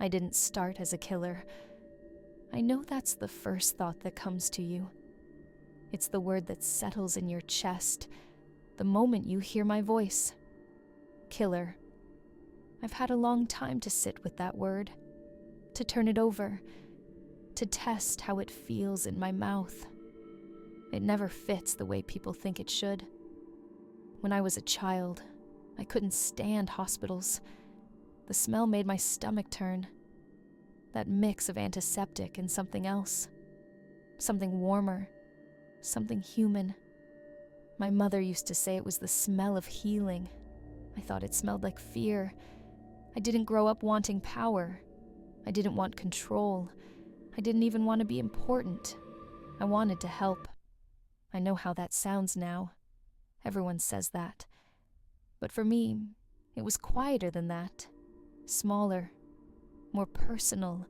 I didn't start as a killer. I know that's the first thought that comes to you. It's the word that settles in your chest the moment you hear my voice. Killer. I've had a long time to sit with that word, to turn it over, to test how it feels in my mouth. It never fits the way people think it should. When I was a child, I couldn't stand hospitals. The smell made my stomach turn. That mix of antiseptic and something else. Something warmer. Something human. My mother used to say it was the smell of healing. I thought it smelled like fear. I didn't grow up wanting power. I didn't want control. I didn't even want to be important. I wanted to help. I know how that sounds now. Everyone says that. But for me, it was quieter than that. Smaller. More personal.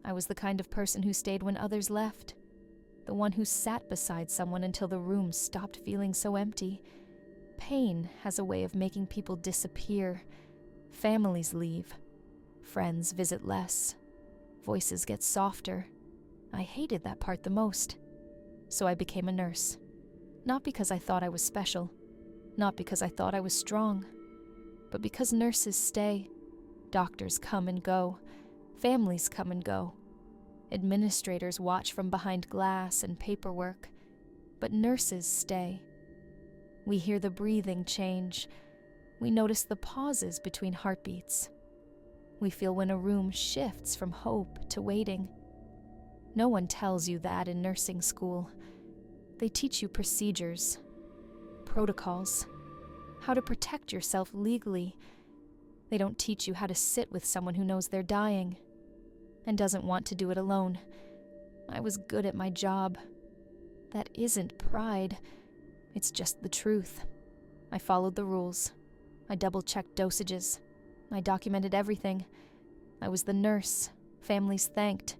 I was the kind of person who stayed when others left. The one who sat beside someone until the room stopped feeling so empty. Pain has a way of making people disappear. Families leave. Friends visit less. Voices get softer. I hated that part the most. So I became a nurse. Not because I thought I was special. Not because I thought I was strong. But because nurses stay. Doctors come and go. Families come and go. Administrators watch from behind glass and paperwork. But nurses stay. We hear the breathing change. We notice the pauses between heartbeats. We feel when a room shifts from hope to waiting. No one tells you that in nursing school. They teach you procedures, protocols, how to protect yourself legally. They don't teach you how to sit with someone who knows they're dying and doesn't want to do it alone. I was good at my job. That isn't pride. It's just the truth. I followed the rules. I double-checked dosages. I documented everything. I was the nurse families thanked,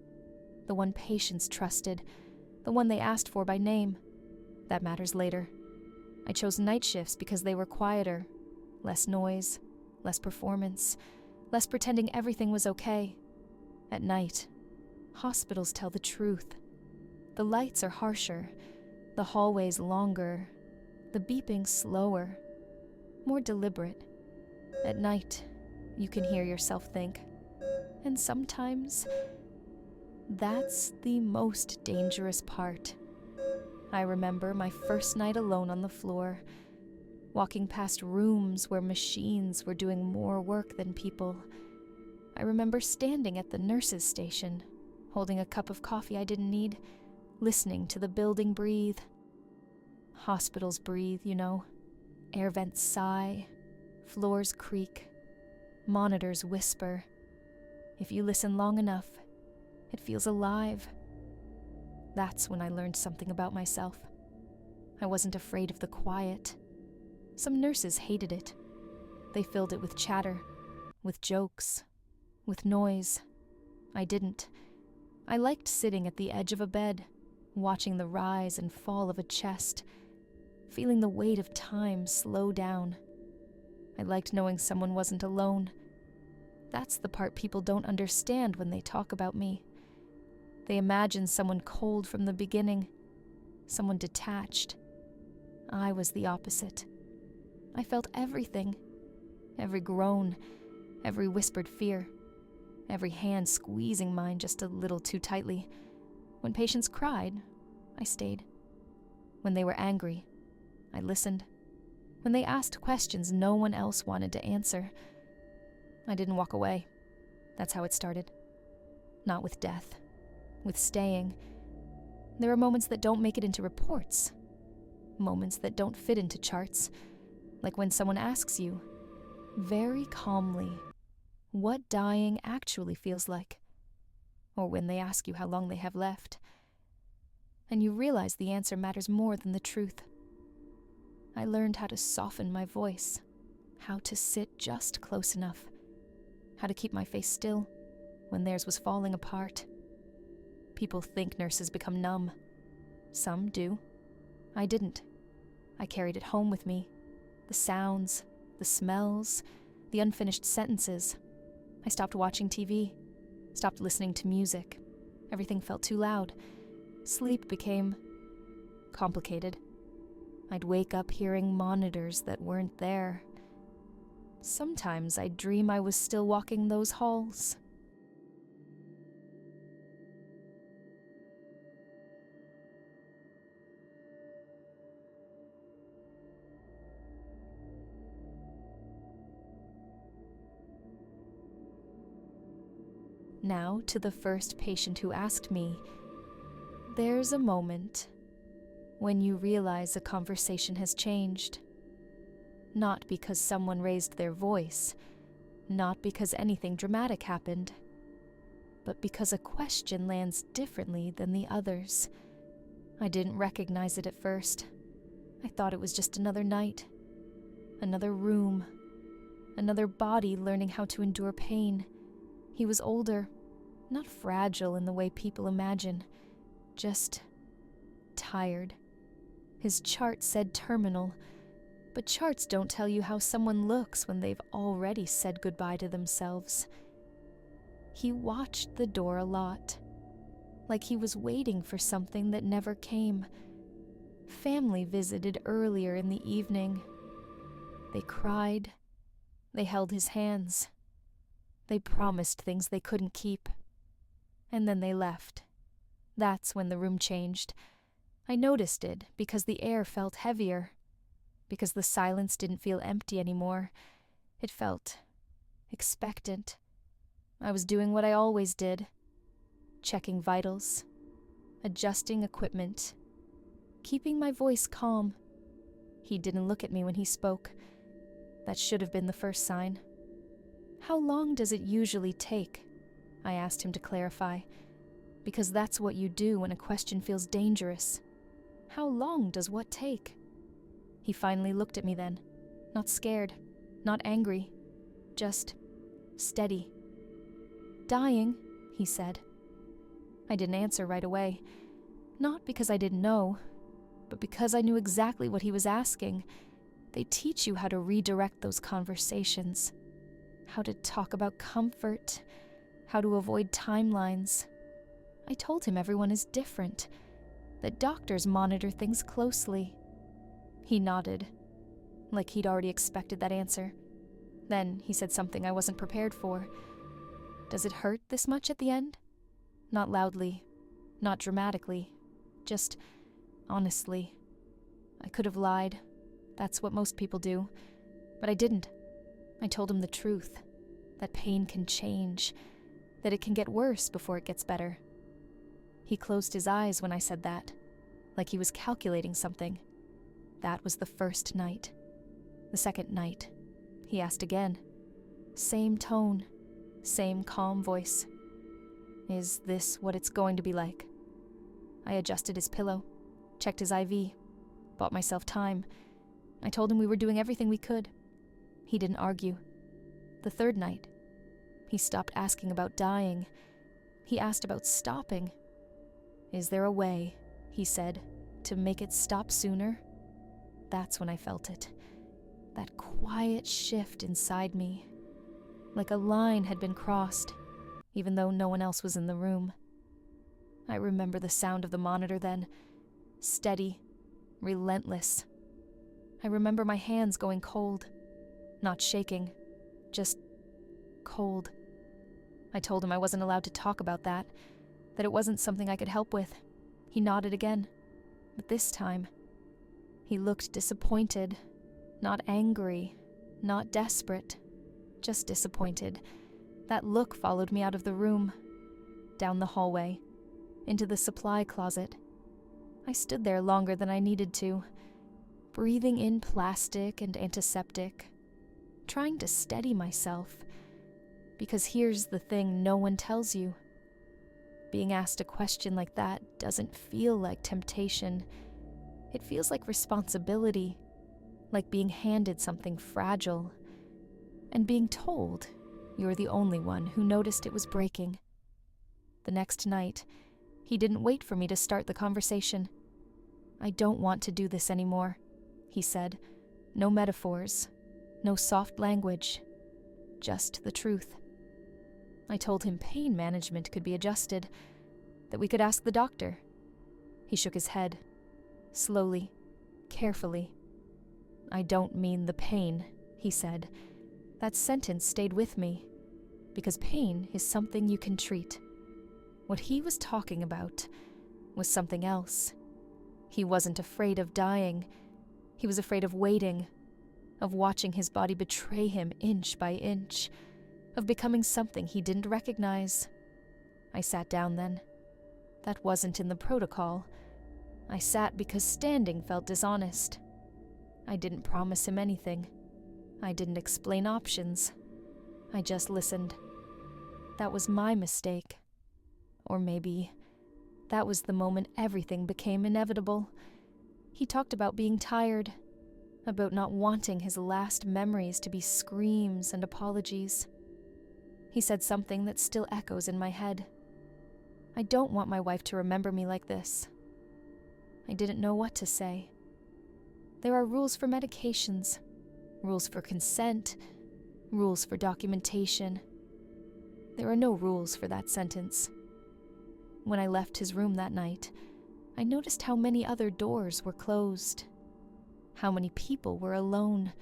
the one patients trusted, the one they asked for by name. That matters later. I chose night shifts because they were quieter, less noise, less performance, less pretending everything was okay. At night, hospitals tell the truth. The lights are harsher, the hallways longer, the beeping slower, more deliberate. At night, you can hear yourself think. And sometimes, that's the most dangerous part. I remember my first night alone on the floor, walking past rooms where machines were doing more work than people. I remember standing at the nurses' station, holding a cup of coffee I didn't need, listening to the building breathe. Hospitals breathe, you know. Air vents sigh, floors creak, monitors whisper. If you listen long enough, it feels alive. That's when I learned something about myself. I wasn't afraid of the quiet. Some nurses hated it. They filled it with chatter, with jokes, with noise. I didn't. I liked sitting at the edge of a bed, watching the rise and fall of a chest, feeling the weight of time slow down. I liked knowing someone wasn't alone. That's the part people don't understand when they talk about me. They imagine someone cold from the beginning, someone detached. I was the opposite. I felt everything, every groan, every whispered fear, every hand squeezing mine just a little too tightly. When patients cried, I stayed. When they were angry, I listened. When they asked questions no one else wanted to answer, I didn't walk away. That's how it started. Not with death, with staying. There are moments that don't make it into reports. Moments that don't fit into charts. Like when someone asks you, very calmly, what dying actually feels like. Or when they ask you how long they have left. And you realize the answer matters more than the truth. I learned how to soften my voice, how to sit just close enough, how to keep my face still when theirs was falling apart. People think nurses become numb. Some do. I didn't. I carried it home with me. The sounds, the smells, the unfinished sentences. I stopped watching TV. Stopped listening to music. Everything felt too loud. Sleep became complicated. I'd wake up hearing monitors that weren't there. Sometimes I'd dream I was still walking those halls. Now to the first patient who asked me, there's a moment when you realize a conversation has changed. Not because someone raised their voice, not because anything dramatic happened, but because a question lands differently than the others. I didn't recognize it at first. I thought it was just another night, another room, another body learning how to endure pain. He was older, not fragile in the way people imagine, just tired. His chart said terminal, but charts don't tell you how someone looks when they've already said goodbye to themselves. He watched the door a lot, like he was waiting for something that never came. Family visited earlier in the evening. They cried. They held his hands. They promised things they couldn't keep. And then they left. That's when the room changed. I noticed it because the air felt heavier, because the silence didn't feel empty anymore. It felt expectant. I was doing what I always did, checking vitals, adjusting equipment, keeping my voice calm. He didn't look at me when he spoke. That should have been the first sign. How long does it usually take? I asked him to clarify, because that's what you do when a question feels dangerous. How long does what take? He finally looked at me then, not scared, not angry, just steady. Dying, he said. I didn't answer right away, not because I didn't know, but because I knew exactly what he was asking. They teach you how to redirect those conversations, how to talk about comfort, how to avoid timelines. I told him everyone is different, that doctors monitor things closely. He nodded, like he'd already expected that answer. Then he said something I wasn't prepared for. Does it hurt this much at the end? Not loudly, not dramatically, just honestly. I could have lied. That's what most people do. But I didn't. I told him the truth, that pain can change, that it can get worse before it gets better. He closed his eyes when I said that, like he was calculating something. That was the first night. The second night, he asked again. Same tone, same calm voice. Is this what it's going to be like? I adjusted his pillow, checked his IV, bought myself time. I told him we were doing everything we could. He didn't argue. The third night, he stopped asking about dying. He asked about stopping. Is there a way, he said, to make it stop sooner? That's when I felt it. That quiet shift inside me. Like a line had been crossed, even though no one else was in the room. I remember the sound of the monitor then. Steady, relentless. I remember my hands going cold. Not shaking, just cold. I told him I wasn't allowed to talk about that it wasn't something I could help with. He nodded again, but this time, he looked disappointed, not angry, not desperate, just disappointed. That look followed me out of the room, down the hallway, into the supply closet. I stood there longer than I needed to, breathing in plastic and antiseptic, trying to steady myself, because here's the thing no one tells you. Being asked a question like that doesn't feel like temptation. It feels like responsibility, like being handed something fragile, and being told you're the only one who noticed it was breaking. The next night, he didn't wait for me to start the conversation. I don't want to do this anymore, he said. No metaphors, no soft language, just the truth. I told him pain management could be adjusted, that we could ask the doctor. He shook his head, slowly, carefully. "I don't mean the pain," he said. That sentence stayed with me, because pain is something you can treat. What he was talking about was something else. He wasn't afraid of dying. He was afraid of waiting, of watching his body betray him inch by inch, of becoming something he didn't recognize. I sat down then. That wasn't in the protocol. I sat because standing felt dishonest. I didn't promise him anything. I didn't explain options. I just listened. That was my mistake. Or maybe that was the moment everything became inevitable. He talked about being tired, about not wanting his last memories to be screams and apologies. He said something that still echoes in my head. "I don't want my wife to remember me like this." I didn't know what to say. There are rules for medications, rules for consent, rules for documentation. There are no rules for that sentence. When I left his room that night, I noticed how many other doors were closed, how many people were alone,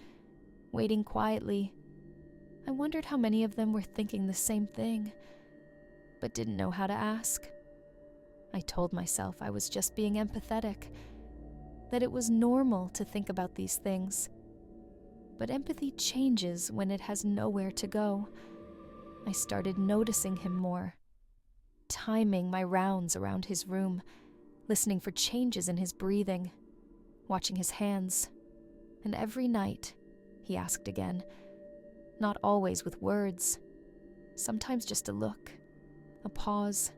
waiting quietly. I wondered how many of them were thinking the same thing, but didn't know how to ask. I told myself I was just being empathetic, that it was normal to think about these things. But empathy changes when it has nowhere to go. I started noticing him more, timing my rounds around his room, listening for changes in his breathing, watching his hands. And every night, he asked again, not always with words, sometimes just a look, a pause,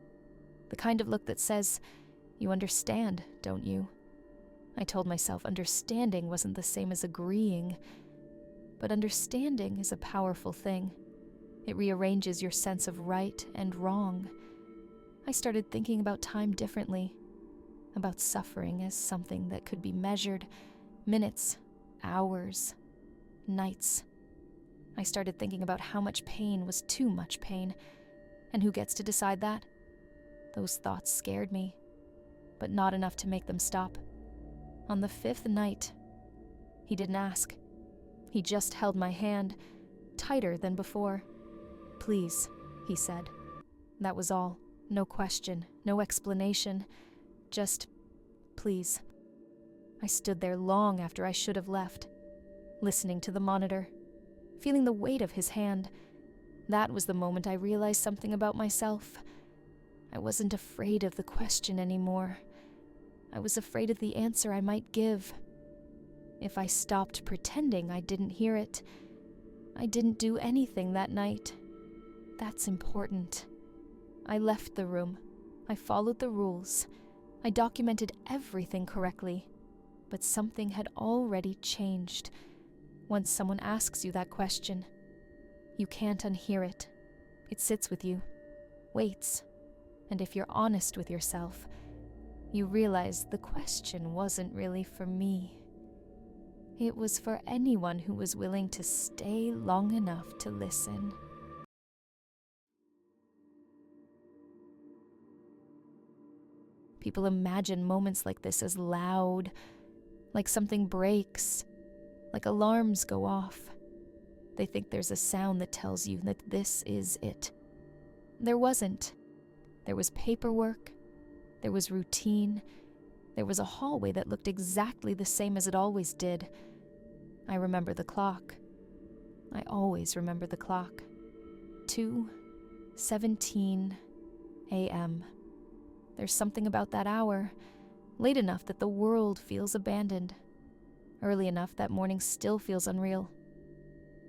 the kind of look that says, "You understand, don't you?" I told myself understanding wasn't the same as agreeing, but understanding is a powerful thing. It rearranges your sense of right and wrong. I started thinking about time differently, about suffering as something that could be measured, minutes, hours, nights. I started thinking about how much pain was too much pain, and who gets to decide that? Those thoughts scared me, but not enough to make them stop. On the 5th night, he didn't ask. He just held my hand, tighter than before. "Please," he said. That was all. No question, no explanation. Just, "Please." I stood there long after I should have left, listening to the monitor, feeling the weight of his hand. That was the moment I realized something about myself. I wasn't afraid of the question anymore. I was afraid of the answer I might give. If I stopped pretending I didn't hear it, I didn't do anything that night. That's important. I left the room. I followed the rules. I documented everything correctly. But something had already changed. Once someone asks you that question, you can't unhear it. It sits with you, waits. And if you're honest with yourself, you realize the question wasn't really for me. It was for anyone who was willing to stay long enough to listen. People imagine moments like this as loud, like something breaks, like alarms go off. They think there's a sound that tells you that this is it. There wasn't. There was paperwork. There was routine. There was a hallway that looked exactly the same as it always did. I remember the clock. I always remember the clock. 2:17 a.m. There's something about that hour, late enough that the world feels abandoned, early enough that morning still feels unreal.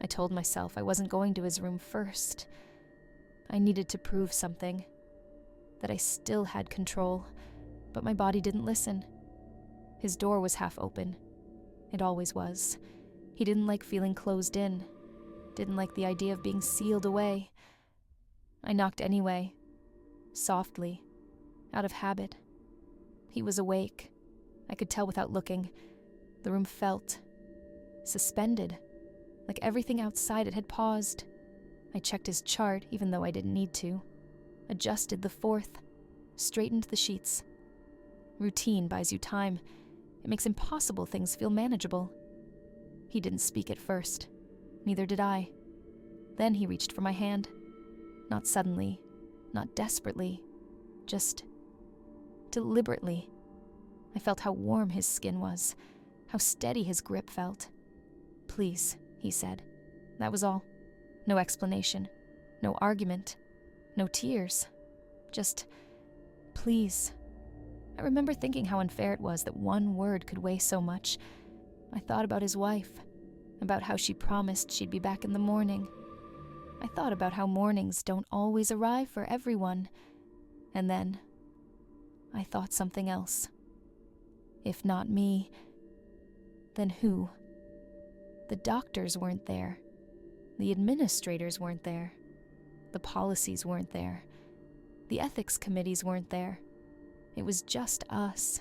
I told myself I wasn't going to his room first. I needed to prove something, that I still had control, but my body didn't listen. His door was half open. It always was. He didn't like feeling closed in, didn't like the idea of being sealed away. I knocked anyway, softly, out of habit. He was awake. I could tell without looking. The room felt suspended, like everything outside it had paused. I checked his chart even though I didn't need to, adjusted the 4th, straightened the sheets. Routine buys you time. It makes impossible things feel manageable. He didn't speak at first. Neither did I. Then he reached for my hand. Not suddenly, not desperately, just deliberately. I felt how warm his skin was, how steady his grip felt. "Please," he said. That was all. No explanation, no argument, no tears. Just, "Please." I remember thinking how unfair it was that one word could weigh so much. I thought about his wife, about how she promised she'd be back in the morning. I thought about how mornings don't always arrive for everyone. And then I thought something else. If not me, then who? The doctors weren't there. The administrators weren't there. The policies weren't there. The ethics committees weren't there. It was just us.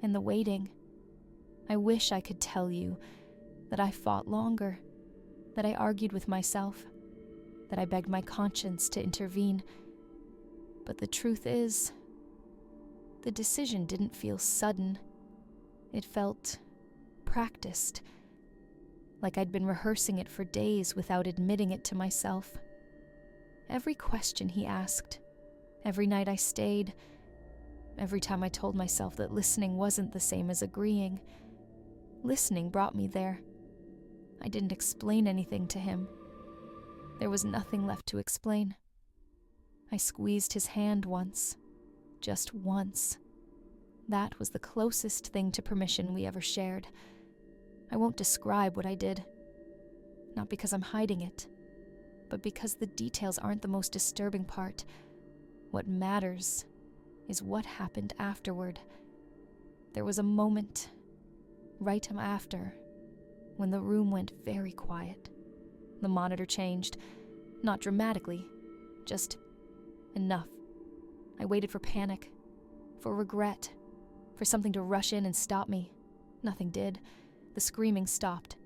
And the waiting. I wish I could tell you that I fought longer, that I argued with myself, that I begged my conscience to intervene. But the truth is, the decision didn't feel sudden. It felt practiced, like I'd been rehearsing it for days without admitting it to myself. Every question he asked, every night I stayed, every time I told myself that listening wasn't the same as agreeing, listening brought me there. I didn't explain anything to him. There was nothing left to explain. I squeezed his hand once, just once. That was the closest thing to permission we ever shared. I won't describe what I did. Not because I'm hiding it, but because the details aren't the most disturbing part. What matters is what happened afterward. There was a moment, right after, when the room went very quiet. The monitor changed, not dramatically, just enough. I waited for panic, for regret, for something to rush in and stop me. Nothing did. The screaming stopped.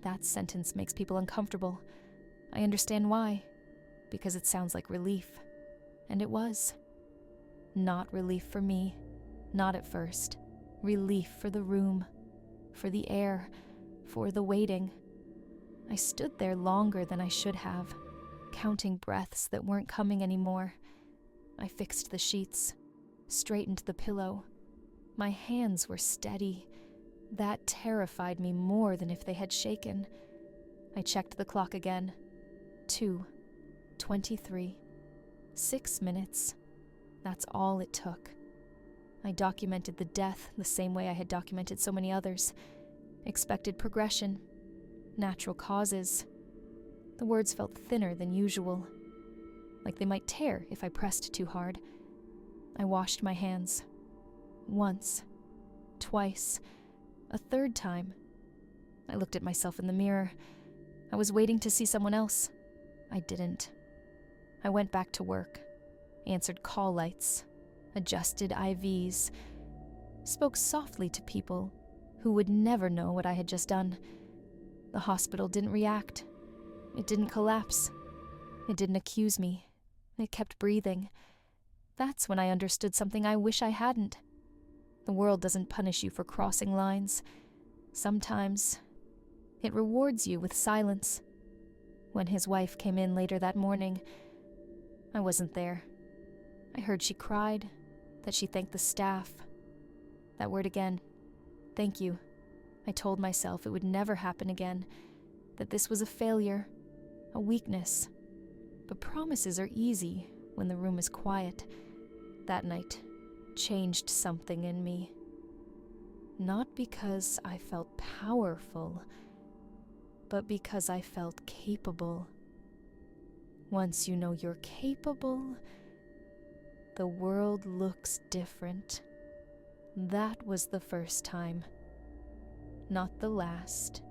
That sentence makes people uncomfortable. I understand why, because it sounds like relief. And it was. Not relief for me, not at first. Relief for the room, for the air, for the waiting. I stood there longer than I should have, counting breaths that weren't coming anymore. I fixed the sheets, straightened the pillow. My hands were steady. That terrified me more than if they had shaken. I checked the clock again. 2:23. 6 minutes. That's all it took. I documented the death the same way I had documented so many others. Expected progression. Natural causes. The words felt thinner than usual, like they might tear if I pressed too hard. I washed my hands. Once. Twice. A third time. I looked at myself in the mirror. I was waiting to see someone else. I didn't. I went back to work, answered call lights, adjusted IVs, spoke softly to people who would never know what I had just done. The hospital didn't react. It didn't collapse. It didn't accuse me. It kept breathing. That's when I understood something I wish I hadn't. The world doesn't punish you for crossing lines. Sometimes it rewards you with silence. When his wife came in later that morning, I wasn't there. I heard she cried, that she thanked the staff. That word again, thank you. I told myself it would never happen again, that this was a failure, a weakness. But promises are easy when the room is quiet. That night changed something in me. Not because I felt powerful, but because I felt capable. Once you know you're capable, the world looks different. That was the first time, not the last.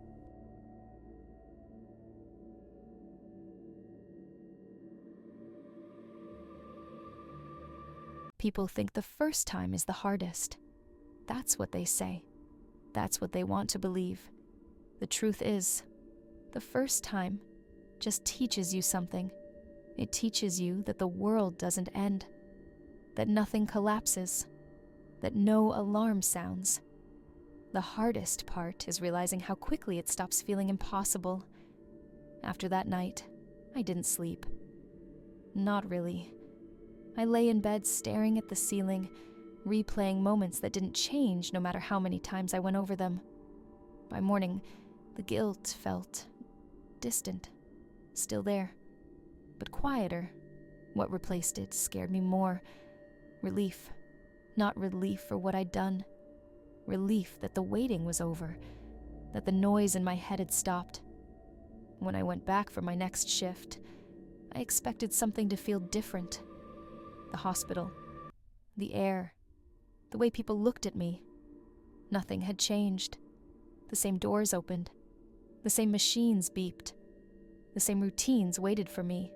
People think the first time is the hardest. That's what they say. That's what they want to believe. The truth is, the first time just teaches you something. It teaches you that the world doesn't end, that nothing collapses, that no alarm sounds. The hardest part is realizing how quickly it stops feeling impossible. After that night, I didn't sleep. Not really. I lay in bed staring at the ceiling, replaying moments that didn't change no matter how many times I went over them. By morning, the guilt felt distant, still there, but quieter. What replaced it scared me more. Relief. Not relief for what I'd done. Relief that the waiting was over, that the noise in my head had stopped. When I went back for my next shift, I expected something to feel different. The hospital, the air, the way people looked at me. Nothing had changed. The same doors opened. The same machines beeped. The same routines waited for me.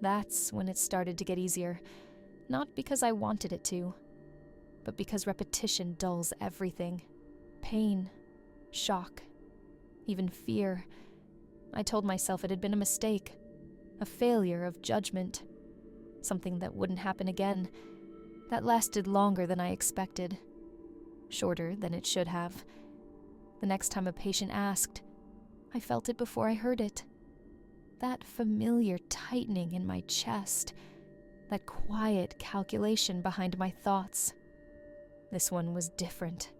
That's when it started to get easier, not because I wanted it to, but because repetition dulls everything. Pain, shock, even fear. I told myself it had been a mistake, a failure of judgment, something that wouldn't happen again. That lasted longer than I expected, shorter than it should have. The next time a patient asked, I felt it before I heard it. That familiar tightening in my chest, that quiet calculation behind my thoughts. This one was different,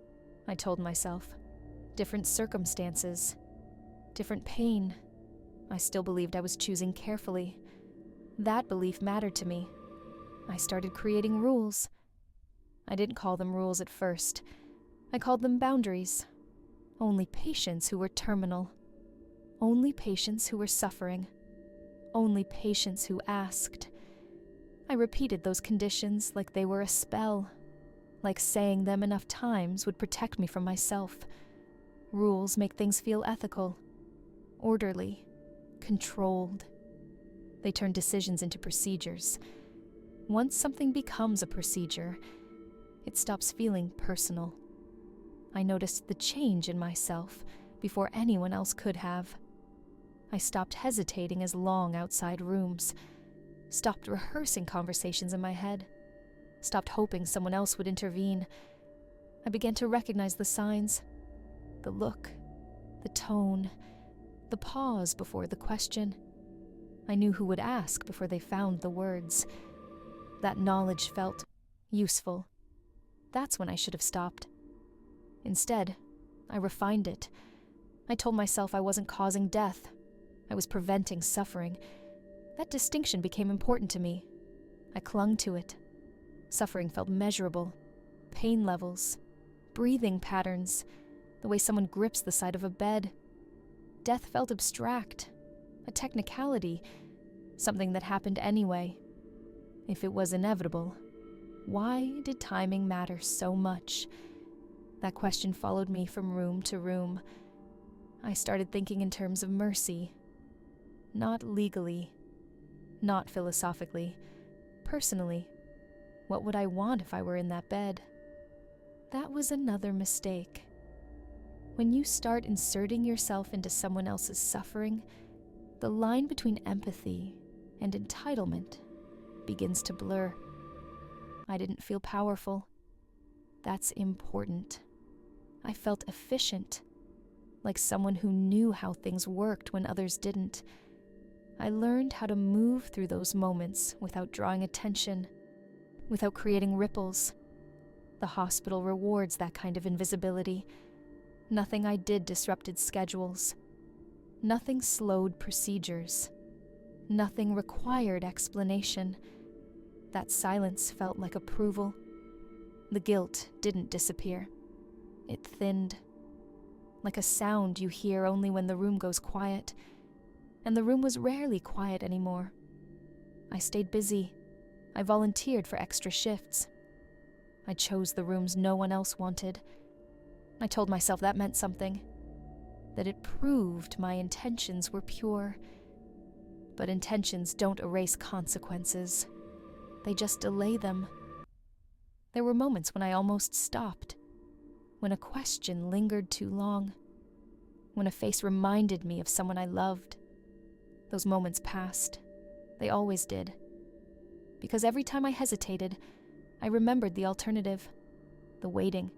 I told myself. Different circumstances, different pain. I still believed I was choosing carefully. That belief mattered to me. I started creating rules. I didn't call them rules at first. I called them boundaries. Only patients who were terminal. Only patients who were suffering. Only patients who asked. I repeated those conditions like they were a spell. Like saying them enough times would protect me from myself. Rules make things feel ethical, orderly, controlled. They turn decisions into procedures. Once something becomes a procedure, it stops feeling personal. I noticed the change in myself before anyone else could have. I stopped hesitating as long outside rooms, stopped rehearsing conversations in my head, stopped hoping someone else would intervene. I began to recognize the signs, the look, the tone, the pause before the question. I knew who would ask before they found the words. That knowledge felt useful. That's when I should have stopped. Instead, I refined it. I told myself I wasn't causing death. I was preventing suffering. That distinction became important to me. I clung to it. Suffering felt measurable. Pain levels, breathing patterns, the way someone grips the side of a bed. Death felt abstract, a technicality, something that happened anyway. If it was inevitable, why did timing matter so much? That question followed me from room to room. I started thinking in terms of mercy. Not legally, not philosophically, personally. What would I want if I were in that bed? That was another mistake. When you start inserting yourself into someone else's suffering, the line between empathy and entitlement begins to blur. I didn't feel powerful. That's important. I felt efficient, like someone who knew how things worked when others didn't. I learned how to move through those moments without drawing attention, without creating ripples. The hospital rewards that kind of invisibility. Nothing I did disrupted schedules. Nothing slowed procedures. Nothing required explanation. That silence felt like approval. The guilt didn't disappear. It thinned. Like a sound you hear only when the room goes quiet. And the room was rarely quiet anymore. I stayed busy. I volunteered for extra shifts. I chose the rooms no one else wanted. I told myself that meant something. That it proved my intentions were pure. But intentions don't erase consequences. They just delay them. There were moments when I almost stopped. When a question lingered too long. When a face reminded me of someone I loved. Those moments passed. They always did. Because every time I hesitated, I remembered the alternative. The waiting,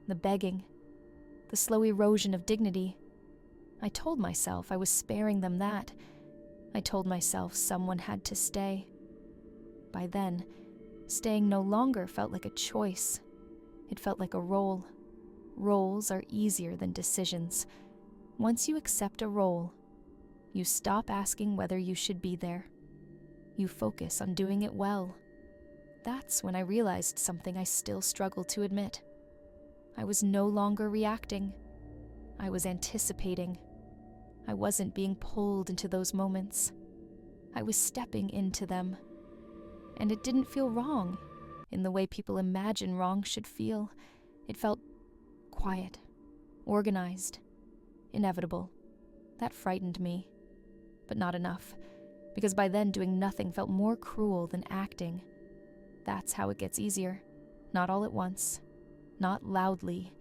the begging, the slow erosion of dignity. I told myself I was sparing them that. I told myself someone had to stay. By then, staying no longer felt like a choice. It felt like a role. Roles are easier than decisions. Once you accept a role, you stop asking whether you should be there. You focus on doing it well. That's when I realized something I still struggle to admit. I was no longer reacting. I was anticipating. I wasn't being pulled into those moments. I was stepping into them. And it didn't feel wrong, in the way people imagine wrong should feel. It felt quiet, organized, inevitable. That frightened me, but not enough, because by then doing nothing felt more cruel than acting. That's how it gets easier. Not all at once, not loudly.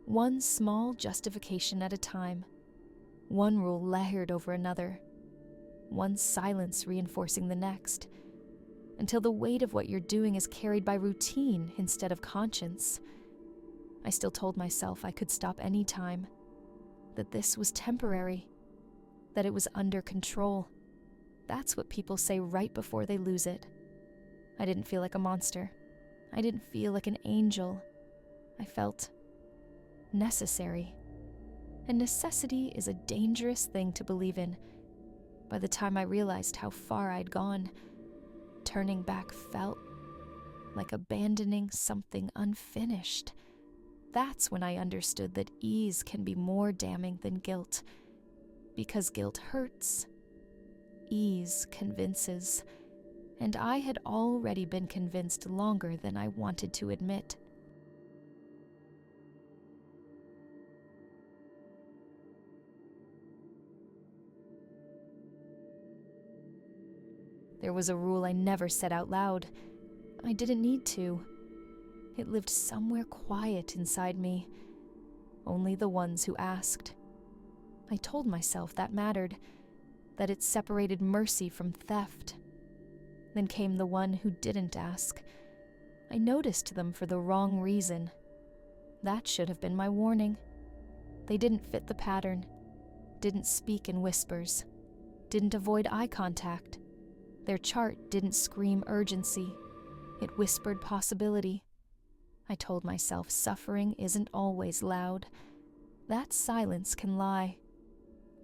One small justification at a time. One rule layered over another. One silence reinforcing the next. Until the weight of what you're doing is carried by routine instead of conscience. I still told myself I could stop any time. That this was temporary. That it was under control. That's what people say right before they lose it. I didn't feel like a monster. I didn't feel like an angel. I felt necessary. And necessity is a dangerous thing to believe in. By the time I realized how far I'd gone, turning back felt like abandoning something unfinished. That's when I understood that ease can be more damning than guilt. Because guilt hurts. Ease convinces. And I had already been convinced longer than I wanted to admit. There was a rule I never said out loud. I didn't need to. It lived somewhere quiet inside me. Only the ones who asked. I told myself that mattered, that it separated mercy from theft. Then came the one who didn't ask. I noticed them for the wrong reason. That should have been my warning. They didn't fit the pattern, didn't speak in whispers, didn't avoid eye contact. Their chart didn't scream urgency. It whispered possibility. I told myself suffering isn't always loud. That silence can lie.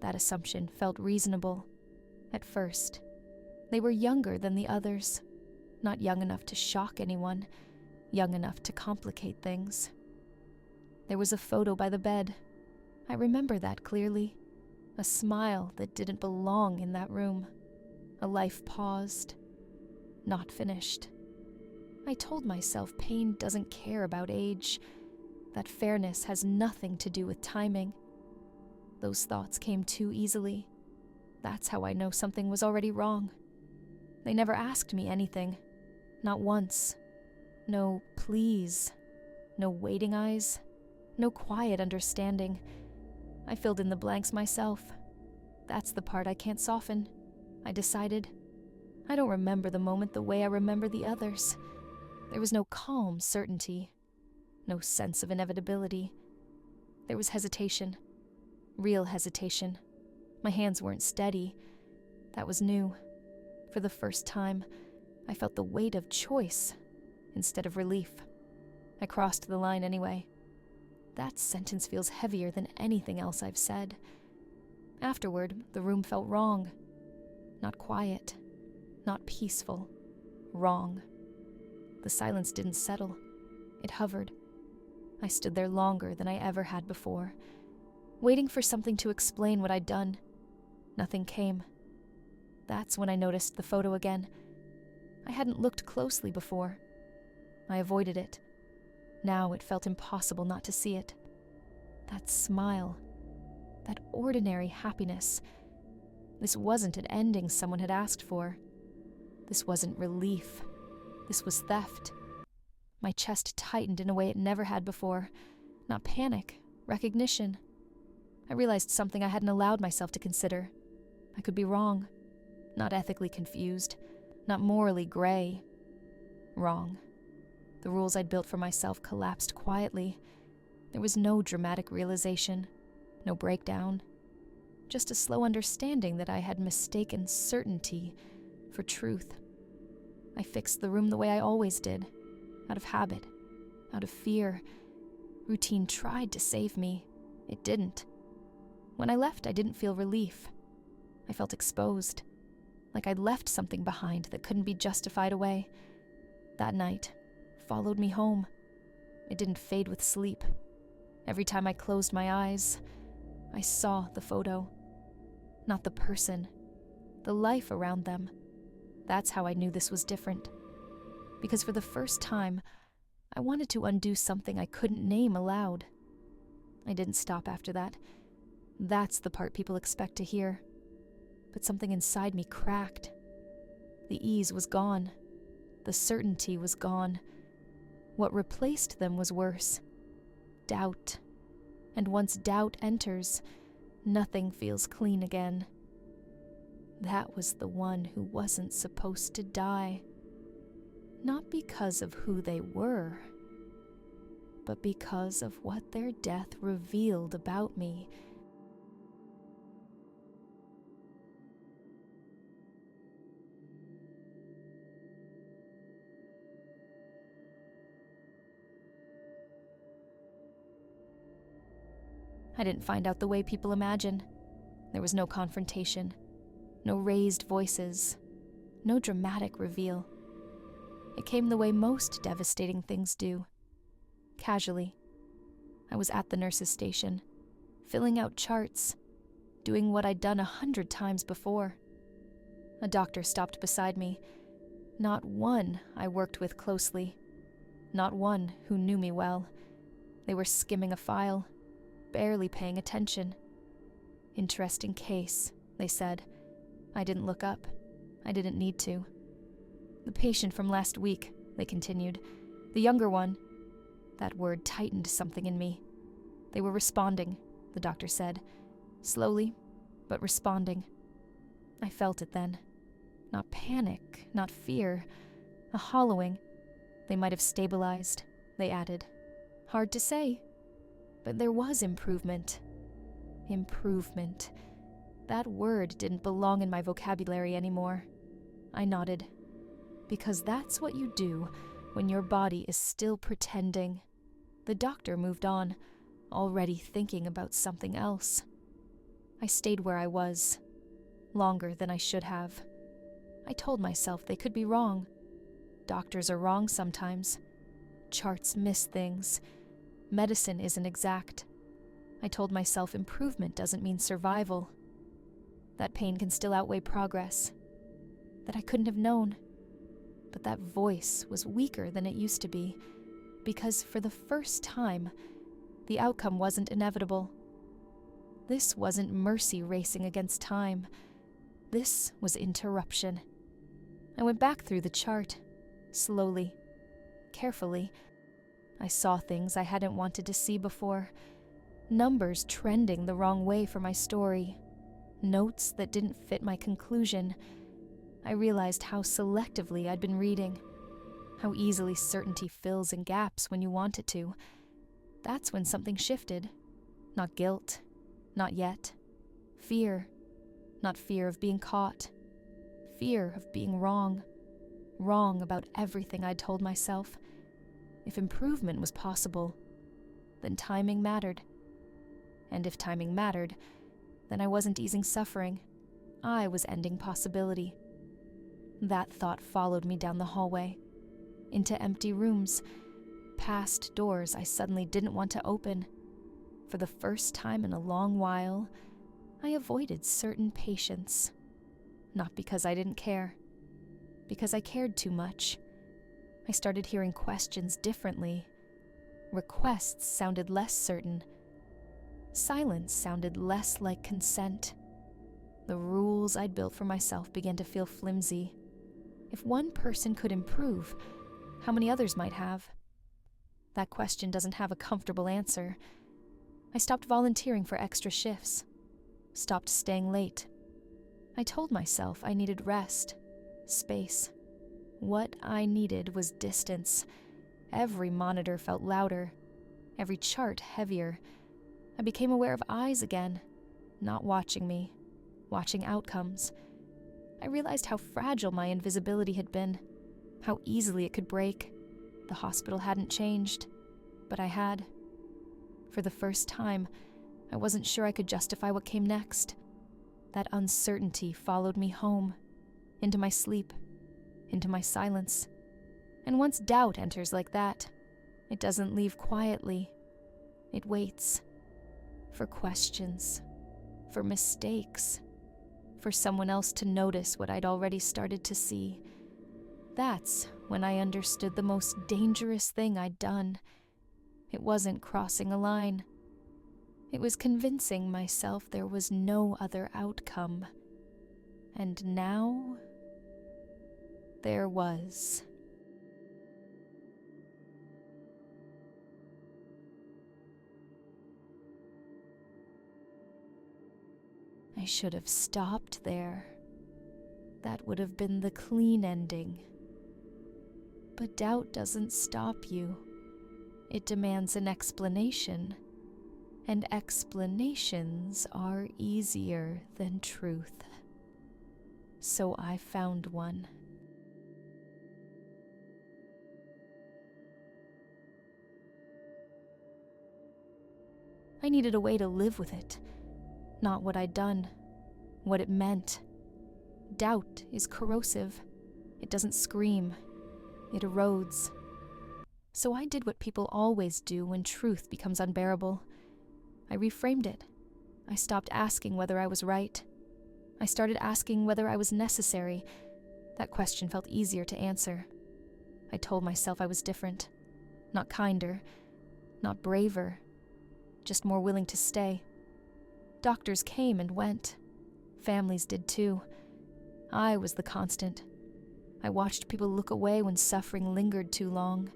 That assumption felt reasonable. At first. They were younger than the others. Not young enough to shock anyone. Young enough to complicate things. There was a photo by the bed. I remember that clearly. A smile that didn't belong in that room. A life paused. Not finished. I told myself pain doesn't care about age. That fairness has nothing to do with timing. Those thoughts came too easily. That's how I know something was already wrong. They never asked me anything. Not once. No please. No waiting eyes. No quiet understanding. I filled in the blanks myself. That's the part I can't soften. I decided. I don't remember the moment the way I remember the others. There was no calm certainty. No sense of inevitability. There was hesitation. Real hesitation. My hands weren't steady. That was new. For the first time, I felt the weight of choice instead of relief. I crossed the line anyway. That sentence feels heavier than anything else I've said. Afterward, the room felt wrong. Not quiet. Not peaceful. Wrong. The silence didn't settle. It hovered. I stood there longer than I ever had before, waiting for something to explain what I'd done. Nothing came. That's when I noticed the photo again. I hadn't looked closely before. I avoided it. Now it felt impossible not to see it. That smile. That ordinary happiness. This wasn't an ending someone had asked for. This wasn't relief. This was theft. My chest tightened in a way it never had before. Not panic, recognition. I realized something I hadn't allowed myself to consider. I could be wrong. Not ethically confused. Not morally gray. Wrong. The rules I'd built for myself collapsed quietly. There was no dramatic realization, no breakdown. Just a slow understanding that I had mistaken certainty for truth. I fixed the room the way I always did, out of habit, out of fear. Routine tried to save me. It didn't. When I left, I didn't feel relief. I felt exposed, like I'd left something behind that couldn't be justified away. That night followed me home. It didn't fade with sleep. Every time I closed my eyes, I saw the photo. Not the person, the life around them. That's how I knew this was different. Because for the first time, I wanted to undo something I couldn't name aloud. I didn't stop after that. That's the part people expect to hear. But something inside me cracked. The ease was gone. The certainty was gone. What replaced them was worse. Doubt. And once doubt enters, nothing feels clean again. That was the one who wasn't supposed to die. Not because of who they were, but because of what their death revealed about me. I didn't find out the way people imagine. There was no confrontation, no raised voices, no dramatic reveal. It came the way most devastating things do. Casually. I was at the nurse's station, filling out charts, doing what I'd done 100 times before. A doctor stopped beside me. Not one I worked with closely. Not one who knew me well. They were skimming a file, barely paying attention. Interesting case, they said. I didn't look up. I didn't need to. The patient from last week, they continued. The younger one. That word tightened something in me. They were responding, the doctor said. Slowly, but responding. I felt it then. Not panic, not fear. A hollowing. They might have stabilized, they added. Hard to say. But there was improvement. Improvement. That word didn't belong in my vocabulary anymore. I nodded. Because that's what you do when your body is still pretending. The doctor moved on, already thinking about something else. I stayed where I was, longer than I should have. I told myself they could be wrong. Doctors are wrong sometimes. Charts miss things. Medicine isn't exact. I told myself improvement doesn't mean survival. That pain can still outweigh progress. That I couldn't have known. But that voice was weaker than it used to be, because for the first time, the outcome wasn't inevitable. This wasn't mercy racing against time. This was interruption. I went back through the chart, slowly, carefully. I saw things I hadn't wanted to see before. Numbers trending the wrong way for my story. Notes that didn't fit my conclusion. I realized how selectively I'd been reading. How easily certainty fills in gaps when you want it to. That's when something shifted. Not guilt. Not yet. Fear. Not fear of being caught. Fear of being wrong. Wrong about everything I'd told myself. If improvement was possible, then timing mattered. And if timing mattered, then I wasn't easing suffering. I was ending possibility. That thought followed me down the hallway, into empty rooms, past doors I suddenly didn't want to open. For the first time in a long while, I avoided certain patients. Not because I didn't care, because I cared too much. I started hearing questions differently. Requests sounded less certain. Silence sounded less like consent. The rules I'd built for myself began to feel flimsy. If one person could improve, how many others might have? That question doesn't have a comfortable answer. I stopped volunteering for extra shifts. Stopped staying late. I told myself I needed rest, space. What I needed was distance. Every monitor felt louder, every chart heavier. I became aware of eyes again, not watching me, watching outcomes. I realized how fragile my invisibility had been, how easily it could break. The hospital hadn't changed, but I had. For the first time, I wasn't sure I could justify what came next. That uncertainty followed me home, into my sleep, into my silence. And once doubt enters like that, it doesn't leave quietly. It waits for questions, for mistakes, for someone else to notice what I'd already started to see. That's when I understood the most dangerous thing I'd done. It wasn't crossing a line. It was convincing myself there was no other outcome. And now, there was. I should have stopped there. That would have been the clean ending. But doubt doesn't stop you. It demands an explanation. And explanations are easier than truth. So I found one. I needed a way to live with it, not what I'd done, what it meant. Doubt is corrosive. It doesn't scream. It erodes. So I did what people always do when truth becomes unbearable. I reframed it. I stopped asking whether I was right. I started asking whether I was necessary. That question felt easier to answer. I told myself I was different. Not kinder. Not braver. Just more willing to stay. Doctors came and went. Families did too. I was the constant. I watched people look away when suffering lingered too long.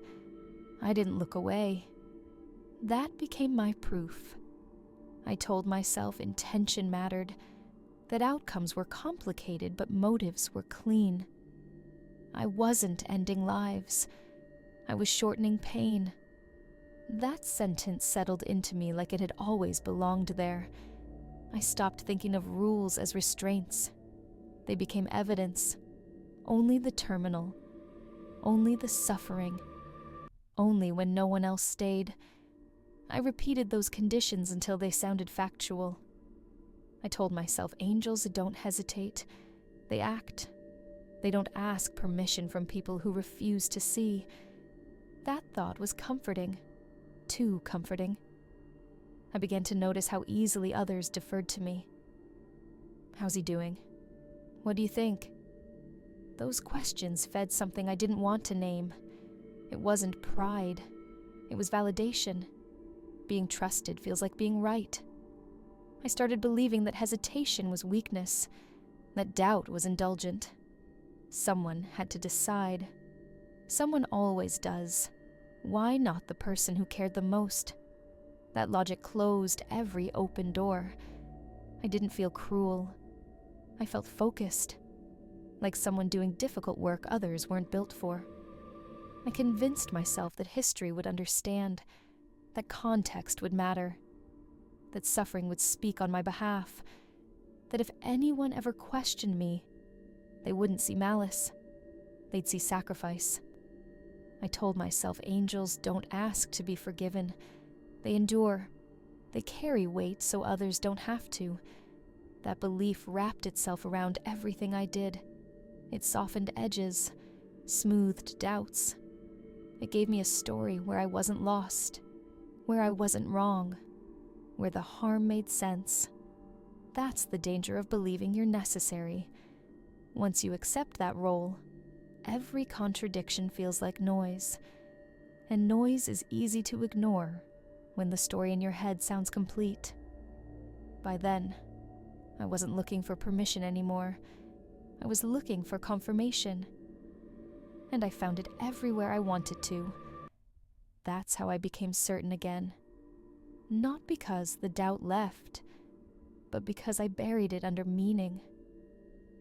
I didn't look away. That became my proof. I told myself intention mattered, that outcomes were complicated but motives were clean. I wasn't ending lives. I was shortening pain. That sentence settled into me like it had always belonged there. I stopped thinking of rules as restraints. They became evidence. Only the terminal. Only the suffering. Only when no one else stayed. I repeated those conditions until they sounded factual. I told myself angels don't hesitate. They act. They don't ask permission from people who refuse to see. That thought was comforting. Too comforting. I began to notice how easily others deferred to me. How's he doing? What do you think? Those questions fed something I didn't want to name. It wasn't pride. It was validation. Being trusted feels like being right. I started believing that hesitation was weakness, that doubt was indulgent. Someone had to decide. Someone always does. Why not the person who cared the most? That logic closed every open door. I didn't feel cruel. I felt focused, like someone doing difficult work others weren't built for. I convinced myself that history would understand, that context would matter, that suffering would speak on my behalf, that if anyone ever questioned me, they wouldn't see malice, they'd see sacrifice. I told myself angels don't ask to be forgiven. They endure. They carry weight so others don't have to. That belief wrapped itself around everything I did. It softened edges, smoothed doubts. It gave me a story where I wasn't lost, where I wasn't wrong, where the harm made sense. That's the danger of believing you're necessary. Once you accept that role, every contradiction feels like noise, and noise is easy to ignore when the story in your head sounds complete. By then, I wasn't looking for permission anymore. I was looking for confirmation. And I found it everywhere I wanted to. That's how I became certain again. Not because the doubt left, but because I buried it under meaning.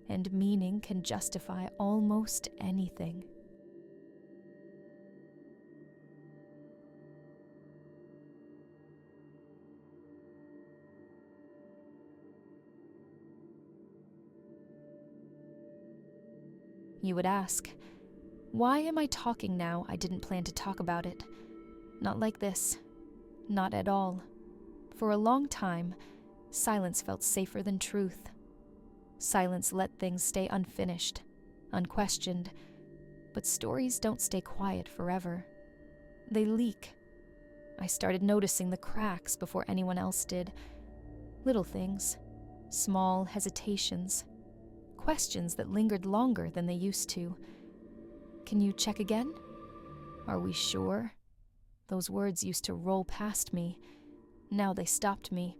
and meaning can justify almost anything. You would ask, why am I talking now? I didn't plan to talk about it. Not like this. Not at all. For a long time, silence felt safer than truth. Silence let things stay unfinished, unquestioned. But stories don't stay quiet forever. They leak. I started noticing the cracks before anyone else did. Little things, small hesitations, questions that lingered longer than they used to. Can you check again? Are we sure? Those words used to roll past me. Now they stopped me.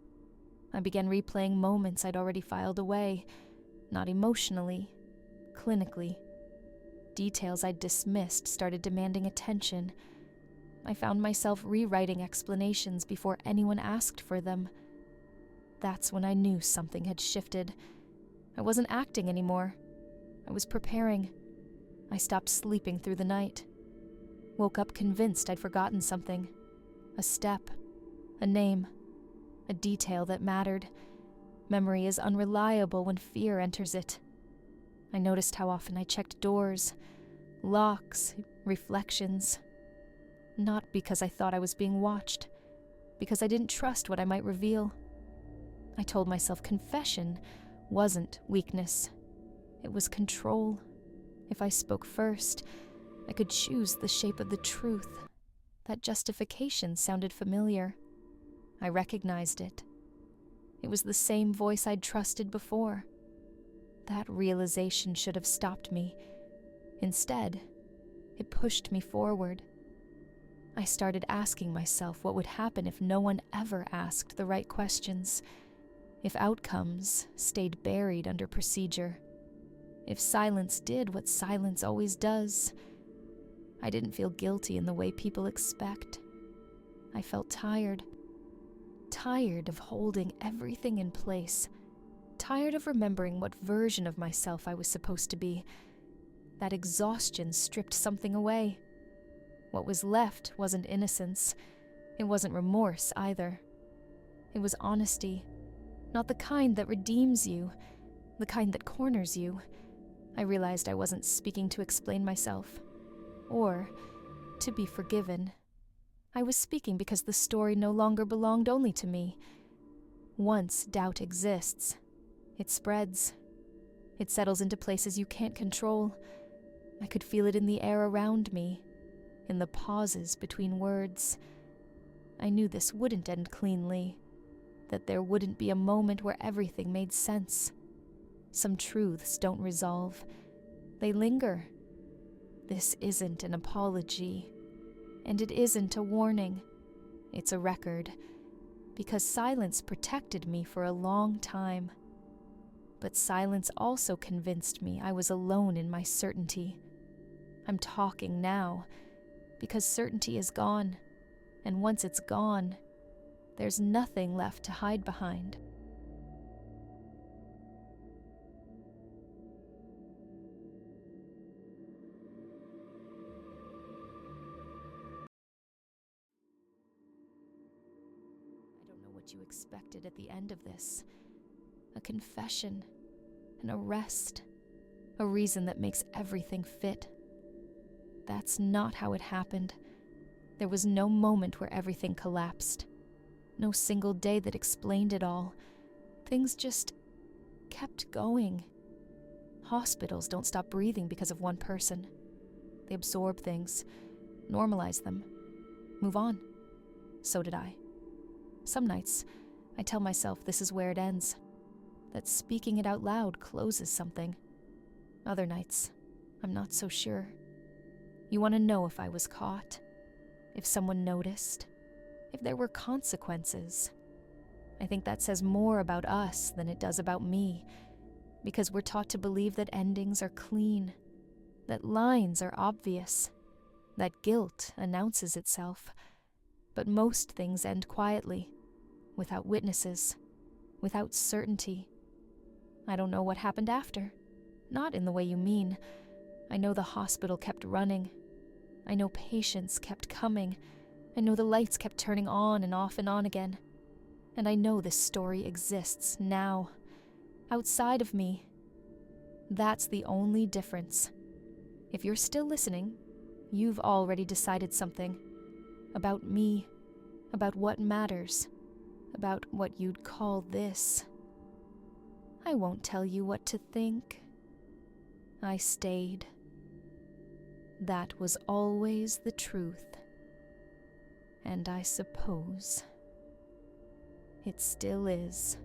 I began replaying moments I'd already filed away, not emotionally, clinically. Details I'd dismissed started demanding attention. I found myself rewriting explanations before anyone asked for them. That's when I knew something had shifted. I wasn't acting anymore. I was preparing. I stopped sleeping through the night. Woke up convinced I'd forgotten something. A step, a name, a detail that mattered. Memory is unreliable when fear enters it. I noticed how often I checked doors, locks, reflections. Not because I thought I was being watched, because I didn't trust what I might reveal. I told myself confession wasn't weakness. It was control. If I spoke first, I could choose the shape of the truth. That justification sounded familiar. I recognized it. It was the same voice I'd trusted before. That realization should have stopped me. Instead, it pushed me forward. I started asking myself what would happen if no one ever asked the right questions. If outcomes stayed buried under procedure. If silence did what silence always does. I didn't feel guilty in the way people expect. I felt tired. Tired of holding everything in place. Tired of remembering what version of myself I was supposed to be. That exhaustion stripped something away. What was left wasn't innocence. It wasn't remorse either. It was honesty. Not the kind that redeems you, the kind that corners you. I realized I wasn't speaking to explain myself, or to be forgiven. I was speaking because the story no longer belonged only to me. Once doubt exists, it spreads. It settles into places you can't control. I could feel it in the air around me, in the pauses between words. I knew this wouldn't end cleanly. That there wouldn't be a moment where everything made sense. Some truths don't resolve. They linger. This isn't an apology. And it isn't a warning. It's a record. Because silence protected me for a long time. But silence also convinced me I was alone in my certainty. I'm talking now, because certainty is gone. And once it's gone, there's nothing left to hide behind. I don't know what you expected at the end of this. A confession, an arrest, a reason that makes everything fit. That's not how it happened. There was no moment where everything collapsed. No single day that explained it all. Things just kept going. Hospitals don't stop breathing because of one person. They absorb things, normalize them, move on. So did I. Some nights, I tell myself this is where it ends, that speaking it out loud closes something. Other nights, I'm not so sure. You want to know if I was caught, if someone noticed, if there were consequences. I think that says more about us than it does about me, because we're taught to believe that endings are clean, that lines are obvious, that guilt announces itself. But most things end quietly, without witnesses, without certainty. I don't know what happened after. Not in the way you mean. I know the hospital kept running. I know patients kept coming. I know the lights kept turning on and off and on again. And I know this story exists now, outside of me. That's the only difference. If you're still listening, you've already decided something. About me, about what matters, about what you'd call this. I won't tell you what to think. I stayed. That was always the truth. And I suppose it still is.